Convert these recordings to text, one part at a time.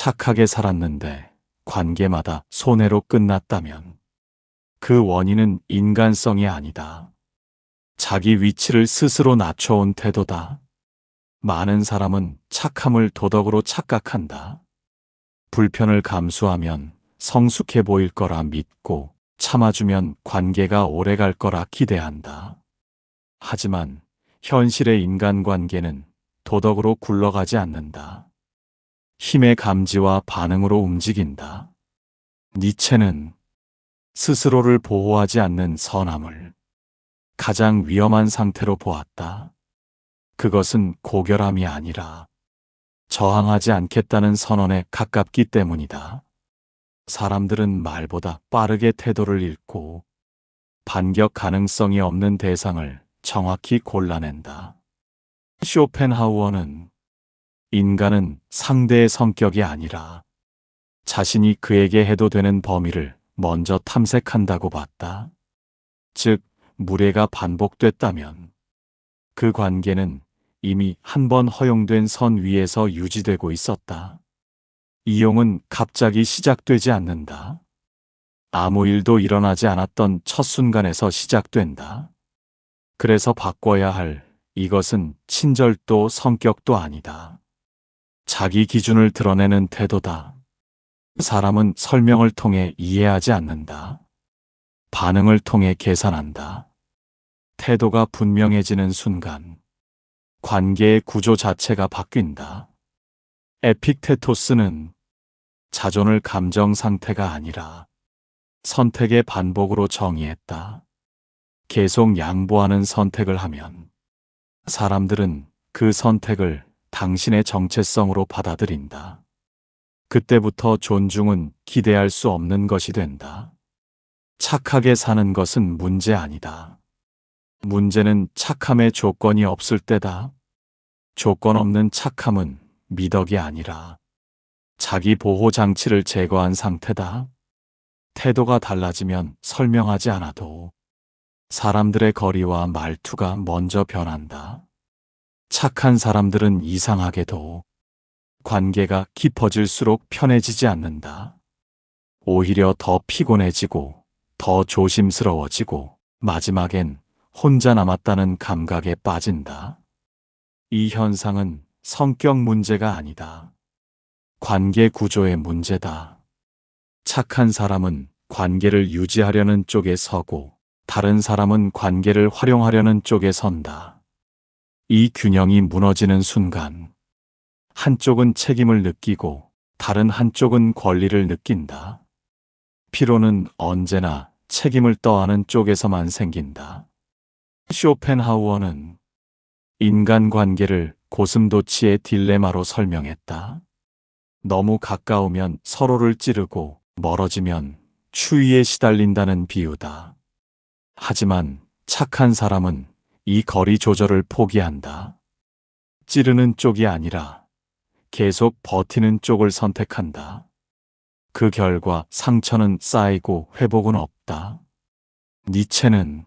착하게 살았는데 관계마다 손해로 끝났다면 그 원인은 인간성이 아니다. 자기 위치를 스스로 낮춰온 태도다. 많은 사람은 착함을 도덕으로 착각한다. 불편을 감수하면 성숙해 보일 거라 믿고 참아주면 관계가 오래갈 거라 기대한다. 하지만 현실의 인간관계는 도덕으로 굴러가지 않는다. 힘의 감지와 반응으로 움직인다. 니체는 스스로를 보호하지 않는 선함을 가장 위험한 상태로 보았다. 그것은 고결함이 아니라 저항하지 않겠다는 선언에 가깝기 때문이다. 사람들은 말보다 빠르게 태도를 읽고 반격 가능성이 없는 대상을 정확히 골라낸다. 쇼펜하우어는 인간은 상대의 성격이 아니라 자신이 그에게 해도 되는 범위를 먼저 탐색한다고 봤다. 즉, 무례가 반복됐다면 그 관계는 이미 한 번 허용된 선 위에서 유지되고 있었다. 이용은 갑자기 시작되지 않는다. 아무 일도 일어나지 않았던 첫 순간에서 시작된다. 그래서 바꿔야 할 이것은 친절도 성격도 아니다. 자기 기준을 드러내는 태도다. 사람은 설명을 통해 이해하지 않는다. 반응을 통해 계산한다. 태도가 분명해지는 순간 관계의 구조 자체가 바뀐다. 에픽테토스는 자존을 감정 상태가 아니라 선택의 반복으로 정의했다. 계속 양보하는 선택을 하면 사람들은 그 선택을 당신의 정체성으로 받아들인다. 그때부터 존중은 기대할 수 없는 것이 된다. 착하게 사는 것은 문제 아니다. 문제는 착함의 조건이 없을 때다. 조건 없는 착함은 미덕이 아니라 자기 보호 장치를 제거한 상태다. 태도가 달라지면 설명하지 않아도 사람들의 거리와 말투가 먼저 변한다. 착한 사람들은 이상하게도 관계가 깊어질수록 편해지지 않는다. 오히려 더 피곤해지고 더 조심스러워지고 마지막엔 혼자 남았다는 감각에 빠진다. 이 현상은 성격 문제가 아니다. 관계 구조의 문제다. 착한 사람은 관계를 유지하려는 쪽에 서고 다른 사람은 관계를 활용하려는 쪽에 선다. 이 균형이 무너지는 순간 한쪽은 책임을 느끼고 다른 한쪽은 권리를 느낀다. 피로는 언제나 책임을 떠안은 쪽에서만 생긴다. 쇼펜하우어는 인간관계를 고슴도치의 딜레마로 설명했다. 너무 가까우면 서로를 찌르고 멀어지면 추위에 시달린다는 비유다. 하지만 착한 사람은 이 거리 조절을 포기한다. 찌르는 쪽이 아니라 계속 버티는 쪽을 선택한다. 그 결과 상처는 쌓이고 회복은 없다. 니체는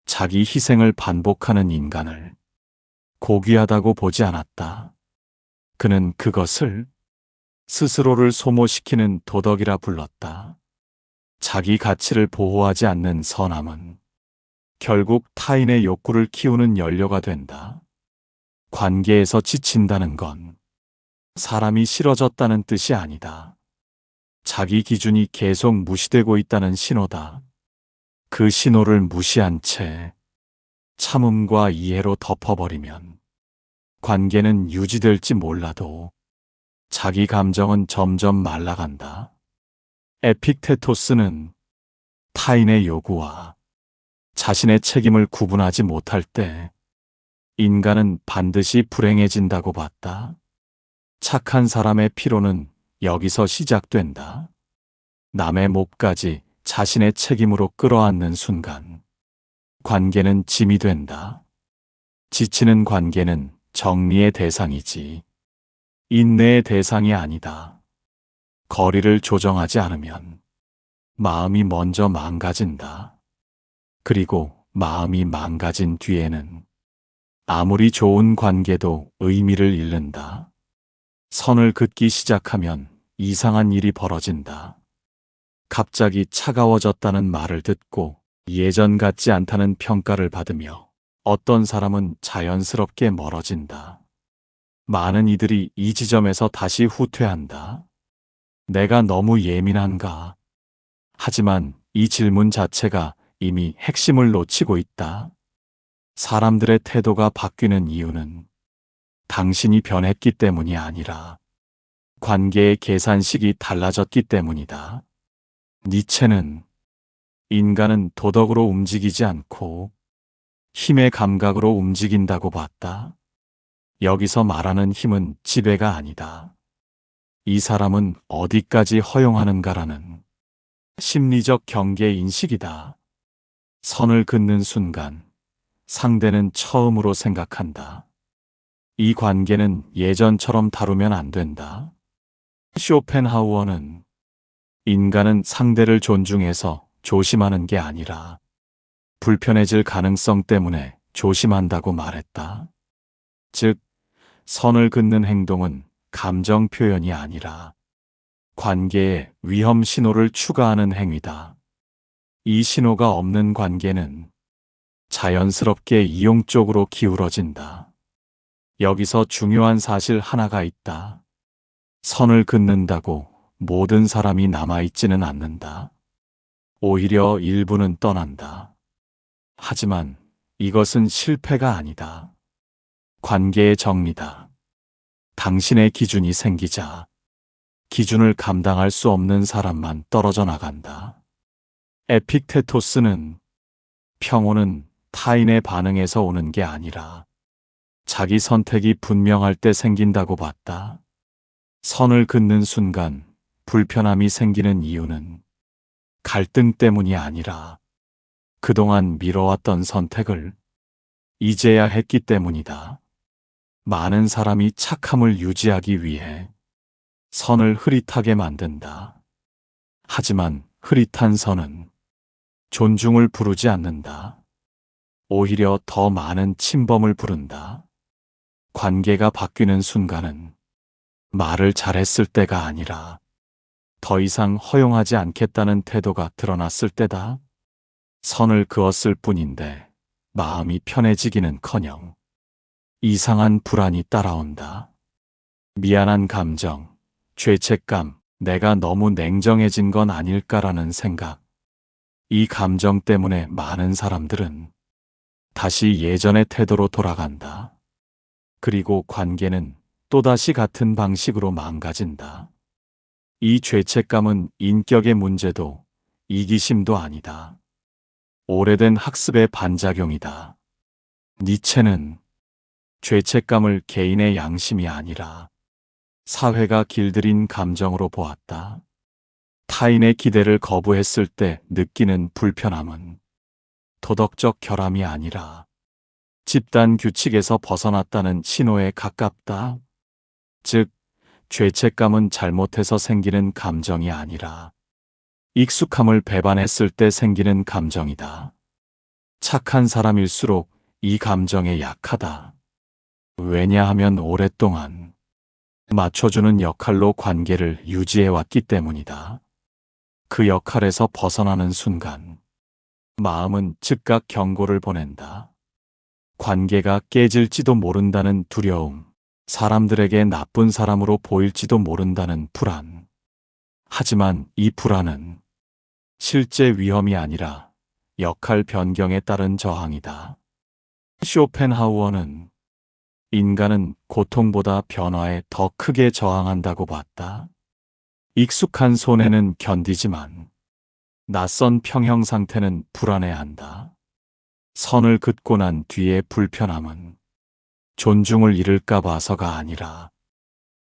자기 희생을 반복하는 인간을 고귀하다고 보지 않았다. 그는 그것을 스스로를 소모시키는 도덕이라 불렀다. 자기 가치를 보호하지 않는 선함은 결국 타인의 욕구를 키우는 연료가 된다. 관계에서 지친다는 건 사람이 싫어졌다는 뜻이 아니다. 자기 기준이 계속 무시되고 있다는 신호다. 그 신호를 무시한 채 참음과 이해로 덮어버리면 관계는 유지될지 몰라도 자기 감정은 점점 말라간다. 에픽테토스는 타인의 요구와 자신의 책임을 구분하지 못할 때 인간은 반드시 불행해진다고 봤다. 착한 사람의 피로는 여기서 시작된다. 남의 몫까지 자신의 책임으로 끌어안는 순간 관계는 짐이 된다. 지치는 관계는 정리의 대상이지 인내의 대상이 아니다. 거리를 조정하지 않으면 마음이 먼저 망가진다. 그리고 마음이 망가진 뒤에는 아무리 좋은 관계도 의미를 잃는다. 선을 긋기 시작하면 이상한 일이 벌어진다. 갑자기 차가워졌다는 말을 듣고 예전 같지 않다는 평가를 받으며 어떤 사람은 자연스럽게 멀어진다. 많은 이들이 이 지점에서 다시 후퇴한다. 내가 너무 예민한가? 하지만 이 질문 자체가 이미 핵심을 놓치고 있다. 사람들의 태도가 바뀌는 이유는 당신이 변했기 때문이 아니라 관계의 계산식이 달라졌기 때문이다. 니체는 인간은 도덕으로 움직이지 않고 힘의 감각으로 움직인다고 봤다. 여기서 말하는 힘은 지배가 아니다. 이 사람은 어디까지 허용하는가라는 심리적 경계 인식이다. 선을 긋는 순간 상대는 처음으로 생각한다. 이 관계는 예전처럼 다루면 안 된다. 쇼펜하우어는 인간은 상대를 존중해서 조심하는 게 아니라 불편해질 가능성 때문에 조심한다고 말했다. 즉, 선을 긋는 행동은 감정 표현이 아니라 관계에 위험 신호를 추가하는 행위다. 이 신호가 없는 관계는 자연스럽게 이용 쪽으로 기울어진다. 여기서 중요한 사실 하나가 있다. 선을 긋는다고 모든 사람이 남아있지는 않는다. 오히려 일부는 떠난다. 하지만 이것은 실패가 아니다. 관계의 정리다. 당신의 기준이 생기자 기준을 감당할 수 없는 사람만 떨어져 나간다. 에픽테토스는 평온은 타인의 반응에서 오는 게 아니라 자기 선택이 분명할 때 생긴다고 봤다. 선을 긋는 순간 불편함이 생기는 이유는 갈등 때문이 아니라 그동안 미뤄왔던 선택을 이제야 했기 때문이다. 많은 사람이 착함을 유지하기 위해 선을 흐릿하게 만든다. 하지만 흐릿한 선은 존중을 부르지 않는다. 오히려 더 많은 침범을 부른다. 관계가 바뀌는 순간은 말을 잘했을 때가 아니라 더 이상 허용하지 않겠다는 태도가 드러났을 때다. 선을 그었을 뿐인데 마음이 편해지기는커녕 이상한 불안이 따라온다. 미안한 감정, 죄책감, 내가 너무 냉정해진 건 아닐까라는 생각. 이 감정 때문에 많은 사람들은 다시 예전의 태도로 돌아간다. 그리고 관계는 또다시 같은 방식으로 망가진다. 이 죄책감은 인격의 문제도 이기심도 아니다. 오래된 학습의 반작용이다. 니체는 죄책감을 개인의 양심이 아니라 사회가 길들인 감정으로 보았다. 타인의 기대를 거부했을 때 느끼는 불편함은 도덕적 결함이 아니라 집단 규칙에서 벗어났다는 신호에 가깝다. 즉, 죄책감은 잘못해서 생기는 감정이 아니라 익숙함을 배반했을 때 생기는 감정이다. 착한 사람일수록 이 감정에 약하다. 왜냐하면 오랫동안 맞춰주는 역할로 관계를 유지해왔기 때문이다. 그 역할에서 벗어나는 순간 마음은 즉각 경고를 보낸다. 관계가 깨질지도 모른다는 두려움, 사람들에게 나쁜 사람으로 보일지도 모른다는 불안. 하지만 이 불안은 실제 위험이 아니라 역할 변경에 따른 저항이다. 쇼펜하우어는 인간은 고통보다 변화에 더 크게 저항한다고 봤다. 익숙한 손해는 견디지만 낯선 평형 상태는 불안해한다. 선을 긋고 난 뒤의 불편함은 존중을 잃을까 봐서가 아니라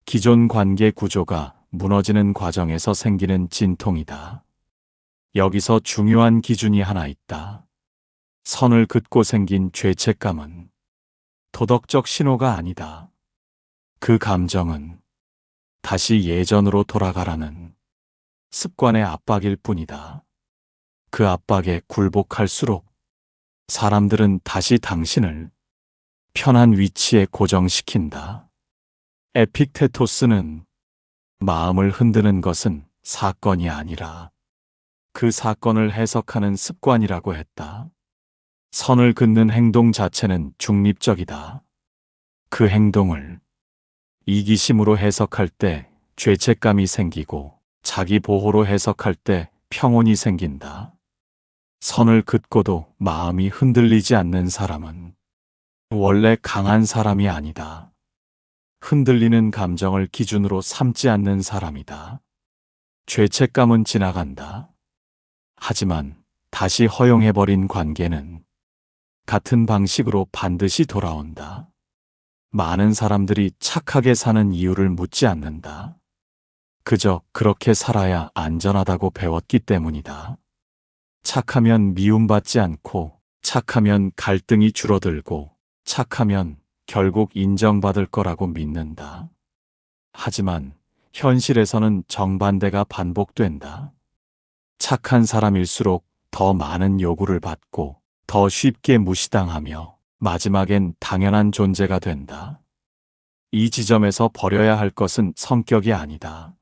기존 관계 구조가 무너지는 과정에서 생기는 진통이다. 여기서 중요한 기준이 하나 있다. 선을 긋고 생긴 죄책감은 도덕적 신호가 아니다. 그 감정은 다시 예전으로 돌아가라는 습관의 압박일 뿐이다. 그 압박에 굴복할수록 사람들은 다시 당신을 편한 위치에 고정시킨다. 에픽테토스는 마음을 흔드는 것은 사건이 아니라 그 사건을 해석하는 습관이라고 했다. 선을 긋는 행동 자체는 중립적이다. 그 행동을 이기심으로 해석할 때 죄책감이 생기고 자기 보호로 해석할 때 평온이 생긴다. 선을 긋고도 마음이 흔들리지 않는 사람은 원래 강한 사람이 아니다. 흔들리는 감정을 기준으로 삼지 않는 사람이다. 죄책감은 지나간다. 하지만 다시 허용해버린 관계는 같은 방식으로 반드시 돌아온다. 많은 사람들이 착하게 사는 이유를 묻지 않는다. 그저 그렇게 살아야 안전하다고 배웠기 때문이다. 착하면 미움받지 않고, 착하면 갈등이 줄어들고, 착하면 결국 인정받을 거라고 믿는다. 하지만 현실에서는 정반대가 반복된다. 착한 사람일수록 더 많은 요구를 받고 더 쉽게 무시당하며 마지막엔 당연한 존재가 된다. 이 지점에서 버려야 할 것은 성격이 아니다.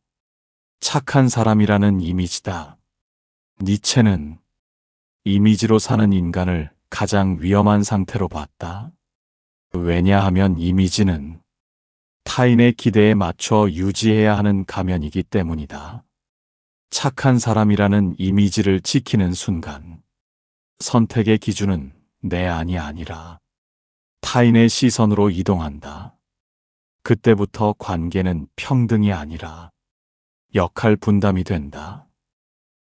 착한 사람이라는 이미지다. 니체는 이미지로 사는 인간을 가장 위험한 상태로 봤다. 왜냐하면 이미지는 타인의 기대에 맞춰 유지해야 하는 가면이기 때문이다. 착한 사람이라는 이미지를 지키는 순간 선택의 기준은 내 안이 아니라 타인의 시선으로 이동한다. 그때부터 관계는 평등이 아니라 역할 분담이 된다.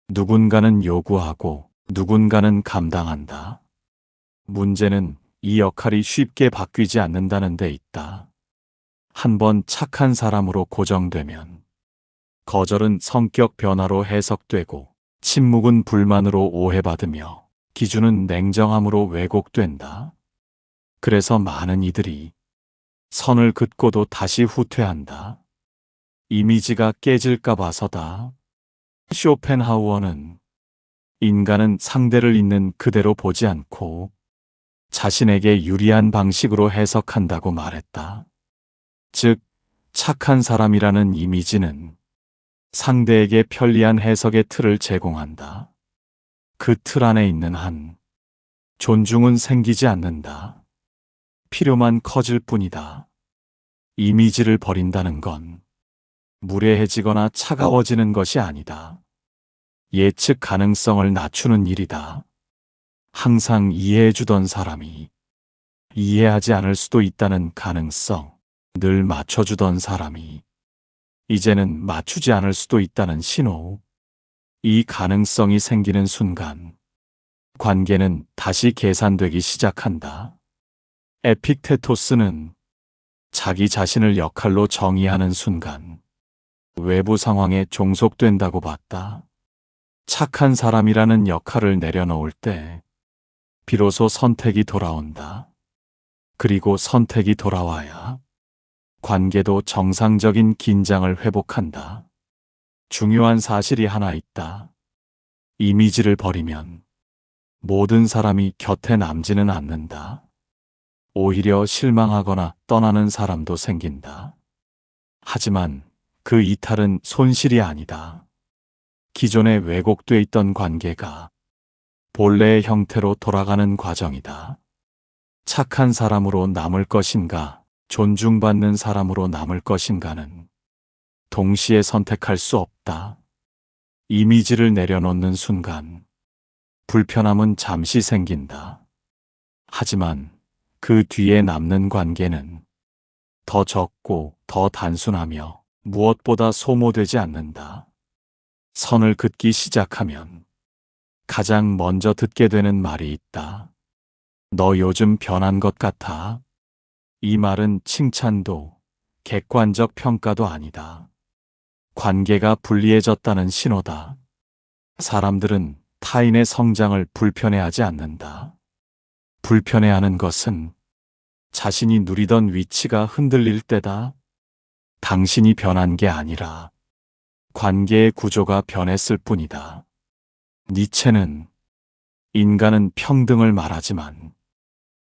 누군가는 요구하고 누군가는 감당한다. 문제는 이 역할이 쉽게 바뀌지 않는다는 데 있다. 한번 착한 사람으로 고정되면 거절은 성격 변화로 해석되고 침묵은 불만으로 오해받으며 기준은 냉정함으로 왜곡된다. 그래서 많은 이들이 선을 긋고도 다시 후퇴한다. 이미지가 깨질까 봐서다. 쇼펜하우어는 인간은 상대를 있는 그대로 보지 않고 자신에게 유리한 방식으로 해석한다고 말했다. 즉, 착한 사람이라는 이미지는 상대에게 편리한 해석의 틀을 제공한다. 그 틀 안에 있는 한 존중은 생기지 않는다. 필요만 커질 뿐이다. 이미지를 버린다는 건 무례해지거나 차가워지는 것이 아니다. 예측 가능성을 낮추는 일이다. 항상 이해해주던 사람이 이해하지 않을 수도 있다는 가능성, 늘 맞춰주던 사람이 이제는 맞추지 않을 수도 있다는 신호. 이 가능성이 생기는 순간 관계는 다시 계산되기 시작한다. 에픽테토스는 자기 자신을 역할로 정의하는 순간 외부 상황에 종속된다고 봤다. 착한 사람이라는 역할을 내려놓을 때 비로소 선택이 돌아온다. 그리고 선택이 돌아와야 관계도 정상적인 긴장을 회복한다. 중요한 사실이 하나 있다. 이미지를 버리면 모든 사람이 곁에 남지는 않는다. 오히려 실망하거나 떠나는 사람도 생긴다. 하지만 그 이탈은 손실이 아니다. 기존에 왜곡돼 있던 관계가 본래의 형태로 돌아가는 과정이다. 착한 사람으로 남을 것인가, 존중받는 사람으로 남을 것인가는 동시에 선택할 수 없다. 이미지를 내려놓는 순간 불편함은 잠시 생긴다. 하지만 그 뒤에 남는 관계는 더 적고 더 단순하며 무엇보다 소모되지 않는다. 선을 긋기 시작하면 가장 먼저 듣게 되는 말이 있다. 너 요즘 변한 것 같아. 이 말은 칭찬도 객관적 평가도 아니다. 관계가 불리해졌다는 신호다. 사람들은 타인의 성장을 불편해하지 않는다. 불편해하는 것은 자신이 누리던 위치가 흔들릴 때다. 당신이 변한 게 아니라 관계의 구조가 변했을 뿐이다. 니체는 인간은 평등을 말하지만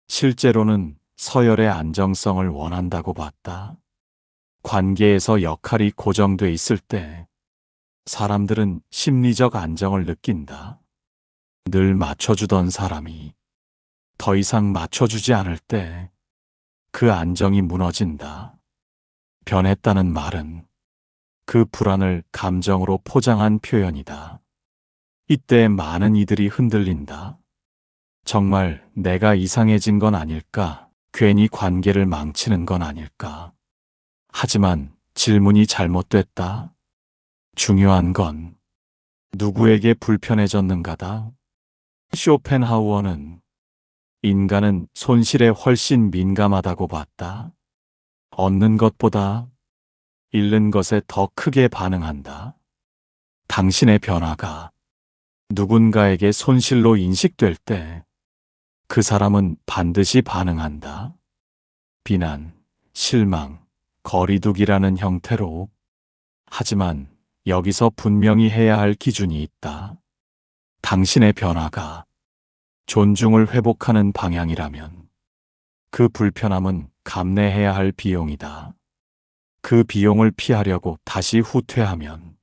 실제로는 서열의 안정성을 원한다고 봤다. 관계에서 역할이 고정돼 있을 때 사람들은 심리적 안정을 느낀다. 늘 맞춰주던 사람이 더 이상 맞춰주지 않을 때 그 안정이 무너진다. 변했다는 말은 그 불안을 감정으로 포장한 표현이다. 이때 많은 이들이 흔들린다. 정말 내가 이상해진 건 아닐까? 괜히 관계를 망치는 건 아닐까? 하지만 질문이 잘못됐다. 중요한 건 누구에게 불편해졌는가다. 쇼펜하우어는 인간은 손실에 훨씬 민감하다고 봤다. 얻는 것보다 잃는 것에 더 크게 반응한다. 당신의 변화가 누군가에게 손실로 인식될 때 그 사람은 반드시 반응한다. 비난, 실망, 거리두기라는 형태로. 하지만 여기서 분명히 해야 할 기준이 있다. 당신의 변화가 존중을 회복하는 방향이라면 그 불편함은 감내해야 할 비용이다. 그 비용을 피하려고 다시 후퇴하면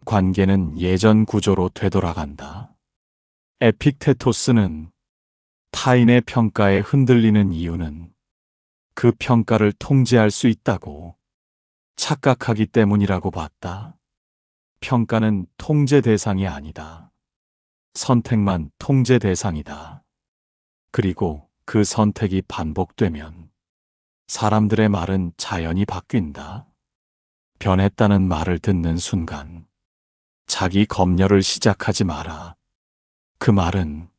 관계는 예전 구조로 되돌아간다. 에픽테토스는 타인의 평가에 흔들리는 이유는 그 평가를 통제할 수 있다고 착각하기 때문이라고 봤다. 평가는 통제 대상이 아니다. 선택만 통제 대상이다. 그리고 그 선택이 반복되면 사람들의 말은 자연히 바뀐다. 변했다는 말을 듣는 순간 자기 검열을 시작하지 마라. 그 말은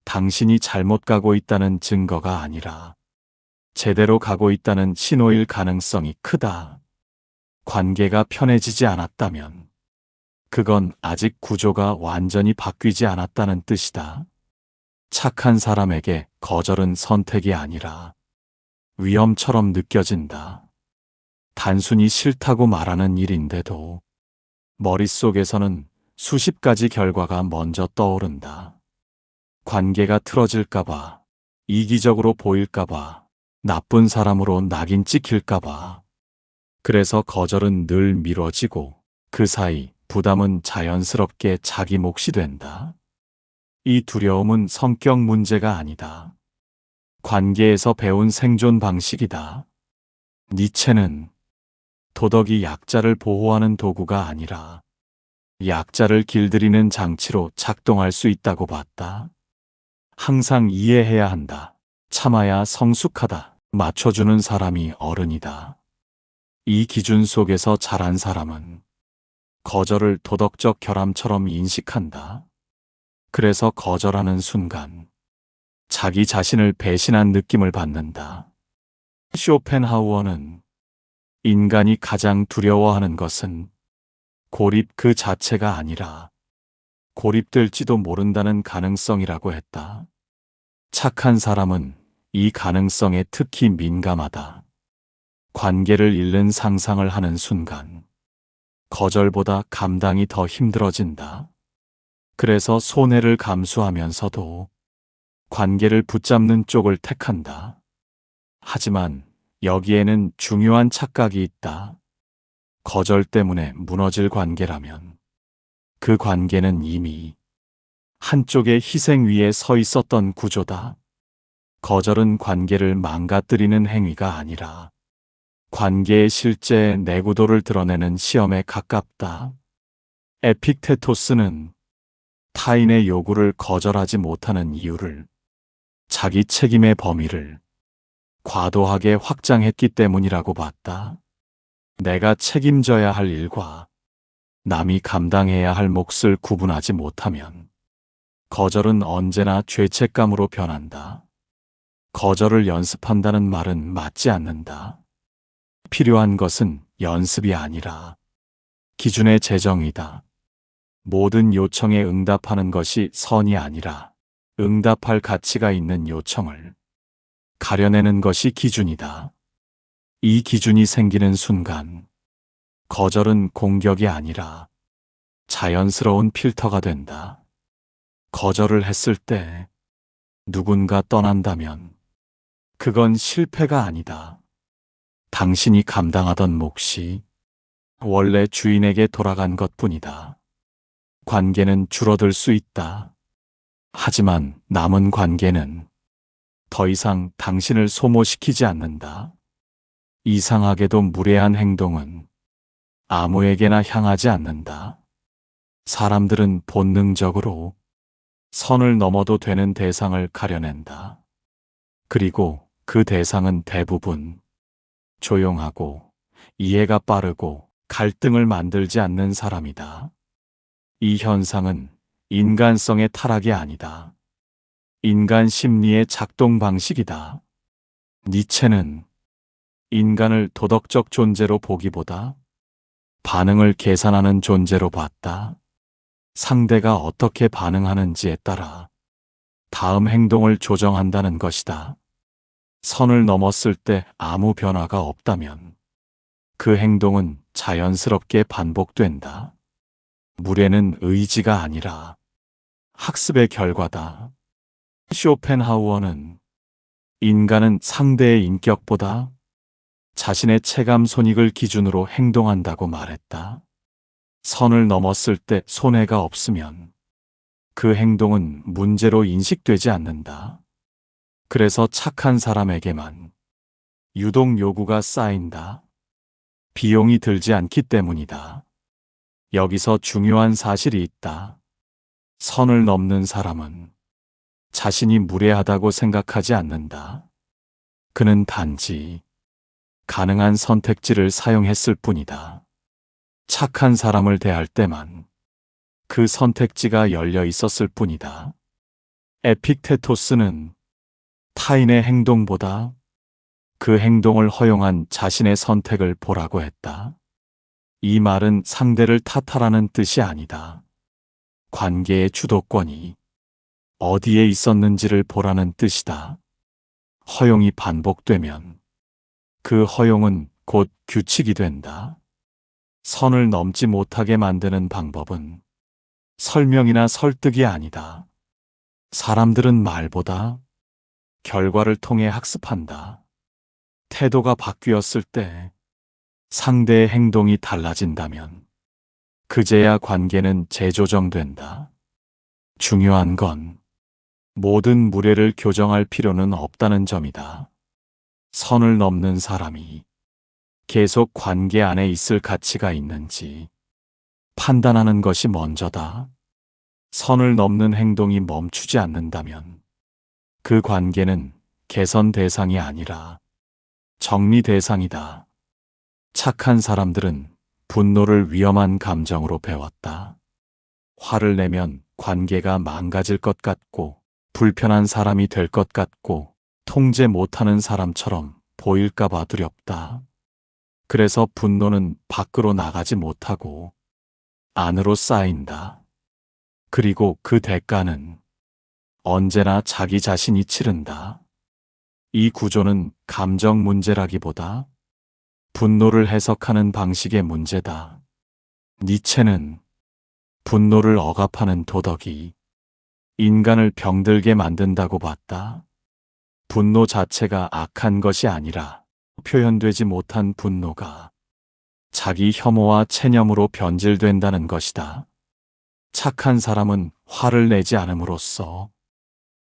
당신이 잘못 가고 있다는 증거가 아니라 제대로 가고 있다는 신호일 가능성이 크다. 관계가 편해지지 않았다면 그건 아직 구조가 완전히 바뀌지 않았다는 뜻이다. 착한 사람에게 거절은 선택이 아니라 위험처럼 느껴진다. 단순히 싫다고 말하는 일인데도 머릿속에서는 수십 가지 결과가 먼저 떠오른다. 관계가 틀어질까봐, 이기적으로 보일까봐, 나쁜 사람으로 낙인 찍힐까봐. 그래서 거절은 늘 미뤄지고 그 사이 부담은 자연스럽게 자기 몫이 된다. 이 두려움은 성격 문제가 아니다. 관계에서 배운 생존 방식이다. 니체는 도덕이 약자를 보호하는 도구가 아니라 약자를 길들이는 장치로 작동할 수 있다고 봤다. 항상 이해해야 한다. 참아야 성숙하다. 맞춰주는 사람이 어른이다. 이 기준 속에서 자란 사람은 거절을 도덕적 결함처럼 인식한다. 그래서 거절하는 순간 자기 자신을 배신한 느낌을 받는다. 쇼펜하우어는 인간이 가장 두려워하는 것은 고립 그 자체가 아니라 고립될지도 모른다는 가능성이라고 했다. 착한 사람은 이 가능성에 특히 민감하다. 관계를 잃는 상상을 하는 순간 거절보다 감당이 더 힘들어진다. 그래서 손해를 감수하면서도 관계를 붙잡는 쪽을 택한다. 하지만 여기에는 중요한 착각이 있다. 거절 때문에 무너질 관계라면 그 관계는 이미 한쪽의 희생 위에 서 있었던 구조다. 거절은 관계를 망가뜨리는 행위가 아니라 관계의 실제 내구도를 드러내는 시험에 가깝다. 에픽테토스는 타인의 요구를 거절하지 못하는 이유를 자기 책임의 범위를 과도하게 확장했기 때문이라고 봤다. 내가 책임져야 할 일과 남이 감당해야 할 몫을 구분하지 못하면 거절은 언제나 죄책감으로 변한다. 거절을 연습한다는 말은 맞지 않는다. 필요한 것은 연습이 아니라 기준의 제정이다. 모든 요청에 응답하는 것이 선이 아니라 응답할 가치가 있는 요청을 가려내는 것이 기준이다. 이 기준이 생기는 순간 거절은 공격이 아니라 자연스러운 필터가 된다. 거절을 했을 때 누군가 떠난다면 그건 실패가 아니다. 당신이 감당하던 몫이 원래 주인에게 돌아간 것뿐이다. 관계는 줄어들 수 있다. 하지만 남은 관계는 더 이상 당신을 소모시키지 않는다. 이상하게도 무례한 행동은 아무에게나 향하지 않는다. 사람들은 본능적으로 선을 넘어도 되는 대상을 가려낸다. 그리고 그 대상은 대부분 조용하고 이해가 빠르고 갈등을 만들지 않는 사람이다. 이 현상은 인간성의 타락이 아니다. 인간 심리의 작동 방식이다. 니체는 인간을 도덕적 존재로 보기보다 반응을 계산하는 존재로 봤다. 상대가 어떻게 반응하는지에 따라 다음 행동을 조정한다는 것이다. 선을 넘었을 때 아무 변화가 없다면 그 행동은 자연스럽게 반복된다. 무례는 의지가 아니라 학습의 결과다. 쇼펜하우어는 인간은 상대의 인격보다 자신의 체감 손익을 기준으로 행동한다고 말했다. 선을 넘었을 때 손해가 없으면 그 행동은 문제로 인식되지 않는다. 그래서 착한 사람에게만 유독 요구가 쌓인다. 비용이 들지 않기 때문이다. 여기서 중요한 사실이 있다. 선을 넘는 사람은 자신이 무례하다고 생각하지 않는다. 그는 단지 가능한 선택지를 사용했을 뿐이다. 착한 사람을 대할 때만 그 선택지가 열려 있었을 뿐이다. 에픽테토스는 타인의 행동보다 그 행동을 허용한 자신의 선택을 보라고 했다. 이 말은 상대를 탓하라는 뜻이 아니다. 관계의 주도권이 어디에 있었는지를 보라는 뜻이다. 허용이 반복되면 그 허용은 곧 규칙이 된다. 선을 넘지 못하게 만드는 방법은 설명이나 설득이 아니다. 사람들은 말보다 결과를 통해 학습한다. 태도가 바뀌었을 때 상대의 행동이 달라진다면 그제야 관계는 재조정된다. 중요한 건 모든 무례를 교정할 필요는 없다는 점이다. 선을 넘는 사람이 계속 관계 안에 있을 가치가 있는지 판단하는 것이 먼저다. 선을 넘는 행동이 멈추지 않는다면 그 관계는 개선 대상이 아니라 정리 대상이다. 착한 사람들은 분노를 위험한 감정으로 배웠다. 화를 내면 관계가 망가질 것 같고 불편한 사람이 될 것 같고 통제 못하는 사람처럼 보일까봐 두렵다. 그래서 분노는 밖으로 나가지 못하고 안으로 쌓인다. 그리고 그 대가는 언제나 자기 자신이 치른다. 이 구조는 감정 문제라기보다 분노를 해석하는 방식의 문제다. 니체는 분노를 억압하는 도덕이 인간을 병들게 만든다고 봤다. 분노 자체가 악한 것이 아니라 표현되지 못한 분노가 자기 혐오와 체념으로 변질된다는 것이다. 착한 사람은 화를 내지 않음으로써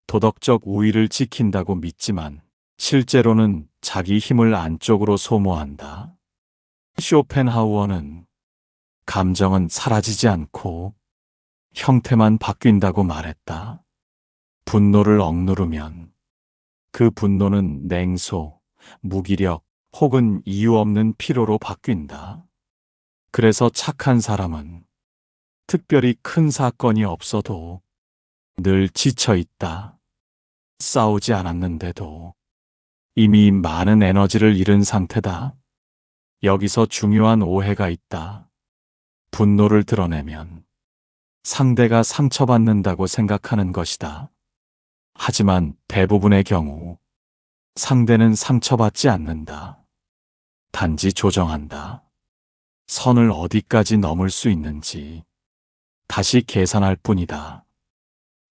도덕적 우위를 지킨다고 믿지만 실제로는 자기 힘을 안쪽으로 소모한다. 쇼펜하우어는 감정은 사라지지 않고 형태만 바뀐다고 말했다. 분노를 억누르면 그 분노는 냉소, 무기력 혹은 이유 없는 피로로 바뀐다. 그래서 착한 사람은 특별히 큰 사건이 없어도 늘 지쳐 있다. 싸우지 않았는데도 이미 많은 에너지를 잃은 상태다. 여기서 중요한 오해가 있다. 분노를 드러내면 상대가 상처받는다고 생각하는 것이다. 하지만 대부분의 경우 상대는 상처받지 않는다. 단지 조정한다. 선을 어디까지 넘을 수 있는지 다시 계산할 뿐이다.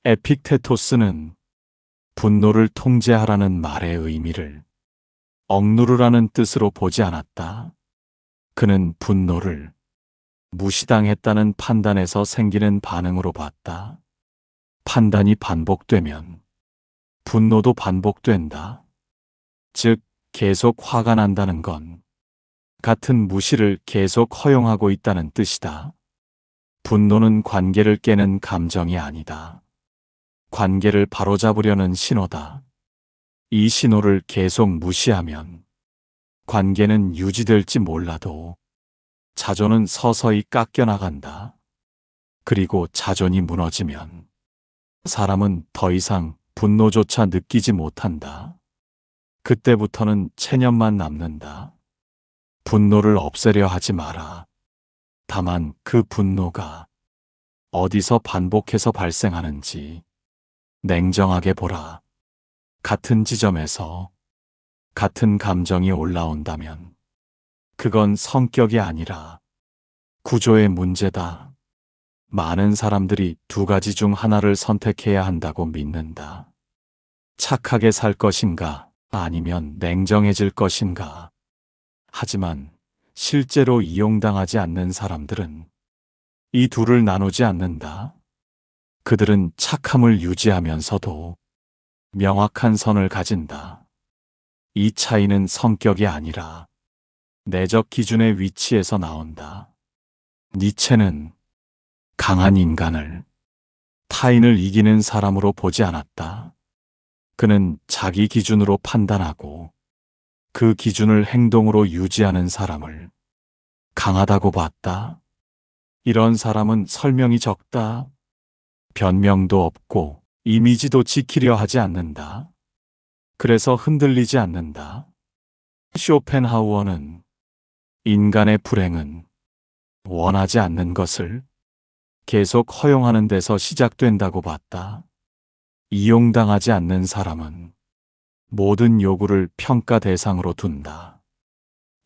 에픽테토스는 분노를 통제하라는 말의 의미를 억누르라는 뜻으로 보지 않았다. 그는 분노를 무시당했다는 판단에서 생기는 반응으로 봤다. 판단이 반복되면 분노도 반복된다. 즉, 계속 화가 난다는 건 같은 무시를 계속 허용하고 있다는 뜻이다. 분노는 관계를 깨는 감정이 아니다. 관계를 바로잡으려는 신호다. 이 신호를 계속 무시하면 관계는 유지될지 몰라도 자존은 서서히 깎여나간다. 그리고 자존이 무너지면 사람은 더 이상 분노조차 느끼지 못한다. 그때부터는 체념만 남는다. 분노를 없애려 하지 마라. 다만 그 분노가 어디서 반복해서 발생하는지 냉정하게 보라. 같은 지점에서 같은 감정이 올라온다면 그건 성격이 아니라 구조의 문제다. 많은 사람들이 두 가지 중 하나를 선택해야 한다고 믿는다. 착하게 살 것인가, 아니면 냉정해질 것인가. 하지만 실제로 이용당하지 않는 사람들은 이 둘을 나누지 않는다. 그들은 착함을 유지하면서도 명확한 선을 가진다. 이 차이는 성격이 아니라 내적 기준의 위치에서 나온다. 니체는 강한 인간을 타인을 이기는 사람으로 보지 않았다. 그는 자기 기준으로 판단하고 그 기준을 행동으로 유지하는 사람을 강하다고 봤다. 이런 사람은 설명이 적다. 변명도 없고 이미지도 지키려 하지 않는다. 그래서 흔들리지 않는다. 쇼펜하우어는 인간의 불행은 원하지 않는 것을 계속 허용하는 데서 시작된다고 봤다. 이용당하지 않는 사람은 모든 요구를 평가 대상으로 둔다.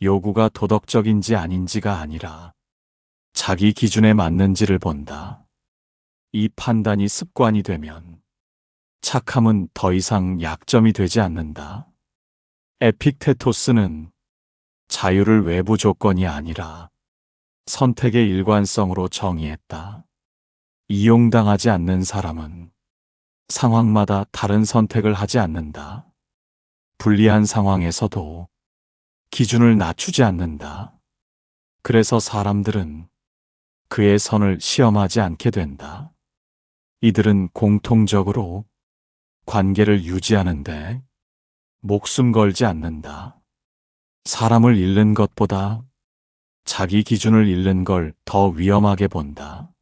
요구가 도덕적인지 아닌지가 아니라 자기 기준에 맞는지를 본다. 이 판단이 습관이 되면 착함은 더 이상 약점이 되지 않는다. 에픽테토스는 자유를 외부 조건이 아니라 선택의 일관성으로 정의했다. 이용당하지 않는 사람은 상황마다 다른 선택을 하지 않는다. 불리한 상황에서도 기준을 낮추지 않는다. 그래서 사람들은 그의 선을 시험하지 않게 된다. 이들은 공통적으로 관계를 유지하는데 목숨 걸지 않는다. 사람을 잃는 것보다 자기 기준을 잃는 걸 더 위험하게 본다.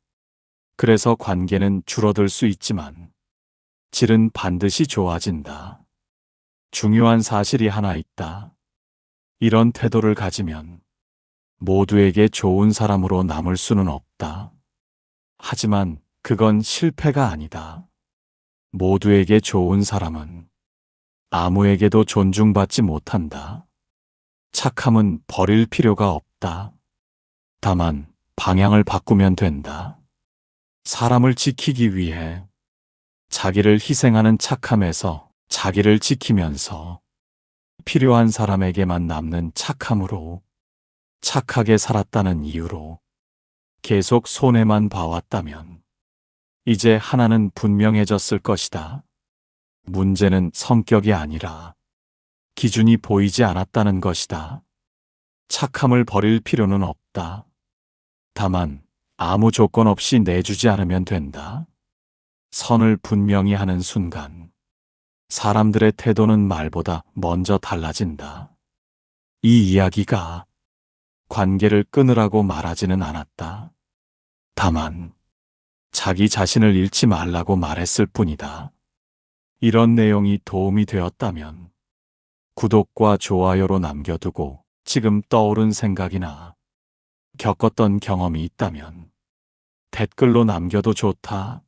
그래서 관계는 줄어들 수 있지만 질은 반드시 좋아진다. 중요한 사실이 하나 있다. 이런 태도를 가지면 모두에게 좋은 사람으로 남을 수는 없다. 하지만 그건 실패가 아니다. 모두에게 좋은 사람은 아무에게도 존중받지 못한다. 착함은 버릴 필요가 없다. 다만 방향을 바꾸면 된다. 사람을 지키기 위해 자기를 희생하는 착함에서 자기를 지키면서 필요한 사람에게만 남는 착함으로 착하게 살았다는 이유로 계속 손해만 봐왔다면 이제 하나는 분명해졌을 것이다. 문제는 성격이 아니라 기준이 보이지 않았다는 것이다. 착함을 버릴 필요는 없다. 다만 아무 조건 없이 내주지 않으면 된다. 선을 분명히 하는 순간 사람들의 태도는 말보다 먼저 달라진다. 이 이야기가 관계를 끊으라고 말하지는 않았다. 다만 자기 자신을 잃지 말라고 말했을 뿐이다. 이런 내용이 도움이 되었다면 구독과 좋아요로 남겨두고 지금 떠오른 생각이나 겪었던 경험이 있다면 댓글로 남겨도 좋다.